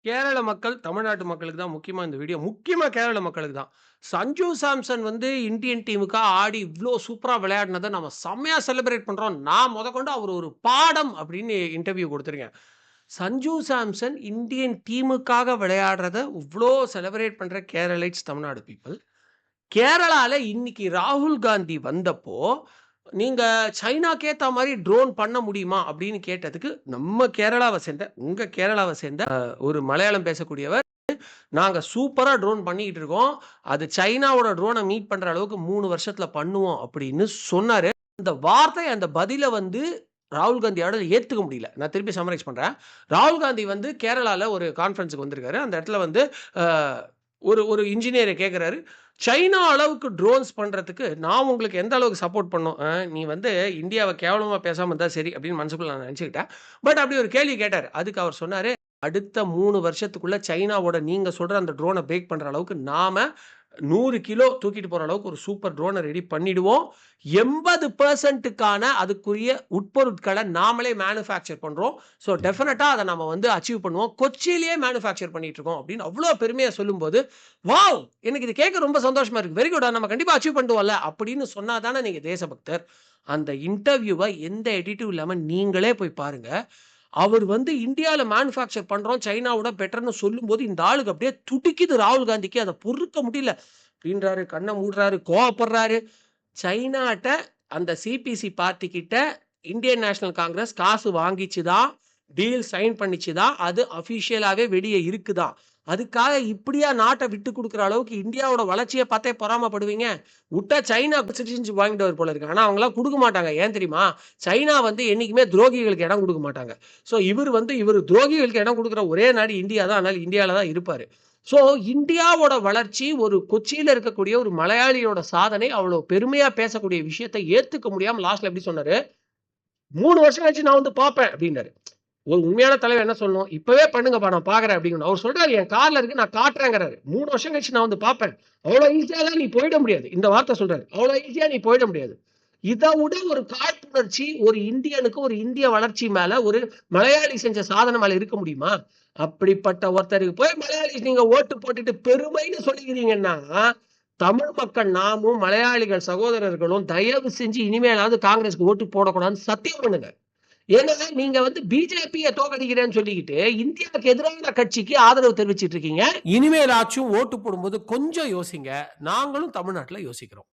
கேரள மக்கள், தமிழ்நாட்டு மக்களுக்கு தான் முக்கியமா இந்த வீடியோ. முக்கியமா கேரள மக்களுக்கு தான். சஞ்சு சாம்சன் வந்து இந்தியன் டீமுக்காக ஆடி இவ்ளோ சூப்பரா விளையாடினத நம்ம செம்மையா செலிப்ரேட் பண்றோம். நான் மொதற்கொண்டு அவர் ஒரு பாடம் அப்படின்னு இன்டர்வியூ குடுத்துருக்கேன். சஞ்சு சாம்சன் இந்தியன் டீமுக்காக விளையாடுறத இவ்ளோ செலிப்ரேட் பண்ற கேரளைட்ஸ் தமிழ்நாடு பீப்பிள். கேரளால இன்னைக்கு ராகுல் காந்தி வந்தப்போ, "நீங்க சைனாக்கு ஏத்தா மாரி ட்ரோன் பண்ண முடியுமா?" அப்படின்னு கேட்டதுக்கு, நம்ம கேரளாவ சேர்ந்த உங்க கேரளாவ சேர்ந்த ஒரு மலையாளம் பேசக்கூடியவர், "நாங்க சூப்பரா ட்ரோன் பண்ணிக்கிட்டு இருக்கோம். அது சைனாவோட ட்ரோன மீட் பண்ற அளவுக்கு 3 வருஷத்துல பண்ணுவோம்." அப்படின்னு சொன்னாரு. அந்த வார்த்தை, அந்த பதில வந்து ராகுல் காந்தியால ஏத்துக்க முடியல. நான் திருப்பி சம்மரைஸ் பண்றேன். ராகுல் காந்தி வந்து கேரளால ஒரு கான்ஃபரன்ஸ்க்கு வந்திருக்காரு. அந்த இடத்துல வந்து அ ஒரு ஒரு இன்ஜினியர கேட்கிறாரு. "சைனா அளவுக்கு ட்ரோன்ஸ் பண்றதுக்கு நான் உங்களுக்கு எந்த அளவுக்கு சப்போர்ட் பண்ணணும்? நீ வந்து இந்தியாவ கேவலமா பேசாம இருந்தா சரி." அப்படின்னு மனசுக்குள்ள நான் நெனச்சுக்கிட்டேன். பட் அப்படி ஒரு கேள்வி கேட்டாரு. அதுக்கு அவர் சொன்னாரு, "அடுத்த 3 வருஷத்துக்குள்ள சைனாவோட நீங்க சொல்ற அந்த ட்ரோன பிரேக் பண்ற அளவுக்கு நாம 100 கிலோ தூக்கிட்டு போற அளவுக்கு ஒரு சூப்பர் ட்ரோன ரெடி பண்ணிடுவோம். 80%க்கான அதுக்குரிய உட்பொருட்கள நாமளே மேனுஃபேக்சர் பண்றோம். ஸோ டெஃபினட்டா அத நம்ம வந்து அச்சீவ் பண்ணுவோம். கொச்சியிலேயே மேனுஃபேக்சர் பண்ணிட்டு இருக்கோம்." அப்படின்னு அவ்ளோ பெருமையா சொல்லும்போது, வாவ்! எனக்கு இது கேட்க ரொம்ப சந்தோஷமா இருக்கு. Very good. நம்ம கண்டிப்பா அச்சீவ் பண்ணிடுவோம்ல அப்படின்னு சொன்னா தானே நீங்க தேசபக்தர். அந்த இன்டர்வியூவ எந்த எடிட்டும் இல்லாம நீங்களே போய் பாருங்க. அவர் வந்து இந்தியால மேனுஃபேக்சர் பண்றோம். சைனாவோட பெட்டர்ன்னு சொல்லும்போது, இந்த ஆளுக்கு அப்படியே துடிக்குது ராகுல் காந்திக்கு. அத பொறுக்க முடியல. அப்படின்றாரு, கண்ண மூடுறாரு, கோவப்படுறாரு. சைனாட்ட அந்த சிபிசி பார்ட்டி கிட்ட இந்தியன் நேஷனல் காங்கிரஸ் காசு வாங்கிச்சு தான், டீல் சைன் பண்ணிச்சு தான். அது அஃபிஷியலாவே வெளிய இருக்கு தான். அதுக்காக இப்படியா நாட்ட விட்டு குடுக்குற அளவுக்கு இந்தியாவோட வளர்ச்சிய பார்த்தே பொறாமப்படுவீங்க? உட்டா சைனா சிட்டிசன்ஷிப் வாங்கிடுவார் போல இருக்கு. ஆனா அவங்கலாம் குடுக்க மாட்டாங்க. ஏன் தெரியுமா? சைனா வந்து என்னைக்குமே துரோகிகளுக்கு இடம் குடுக்க மாட்டாங்க. ஸோ இவரு துரோகிகளுக்கு இடம் குடுக்குற ஒரே நாடு இந்தியா தான். அதனால இந்தியால தான் இருப்பாரு. ஸோ இந்தியாவோட வளர்ச்சி ஒரு கொச்சியில இருக்கக்கூடிய ஒரு மலையாளியோட சாதனை அவ்வளோ பெருமையா பேசக்கூடிய விஷயத்த ஏத்துக்க முடியாம லாஸ்ட்ல எப்படி சொன்னாரு? 3 வருஷம் கழிச்சு நான் வந்து பார்ப்பேன் அப்டின்னாரு. ஒரு உண்மையான தலைவர் என்ன சொல்லணும்? இப்பவே பண்ணுங்கப்பா நான் பார்க்குறேன் அப்டிங்கணும். அவர் சொல்றாரு என் கார்ல இருக்கு நான் காட்டுறேங்கிறாரு. 3 வருஷம் கழிச்சு நான் வந்து பார்ப்பேன். அவ்வளோ ஈஸியாலாம் நீ போயிட முடியாது. இந்த வார்த்தை சொல்றாரு. அவ்வளோ ஈஸியா நீ போயிட முடியாது. இத விட ஒரு காழ்ப்புணர்ச்சி ஒரு இந்தியனுக்கு, ஒரு இந்திய வளர்ச்சி மேல, ஒரு மலையாளி செஞ்ச சாதனை மேல இருக்க முடியுமா? அப்படிப்பட்ட ஒருத்தருக்கு போய் மலையாளிஸ் நீங்க ஓட்டு போட்டுட்டு பெருமைன்னு சொல்லிக்கிறீங்கன்னா, தமிழ் மக்கள் நாமும், மலையாளிகள் சகோதரர்களும் தயவு செஞ்சு இனிமேலாவது காங்கிரஸ்க்கு ஓட்டு போடக்கூடாதுன்னு சத்தியம் பண்ணுங்க. ஏன்னா, நீங்க வந்து பிஜேபிய தோற்கடிக்கிறேன்னு சொல்லிக்கிட்டு, இந்தியாவுக்கு எதிரான கட்சிக்கு ஆதரவு தெரிவிச்சுட்டு இருக்கீங்க. இனிமேலாச்சும் ஓட்டு போடும்போது கொஞ்சம் யோசிங்க. நாங்களும் தமிழ்நாட்டுல யோசிக்கிறோம்.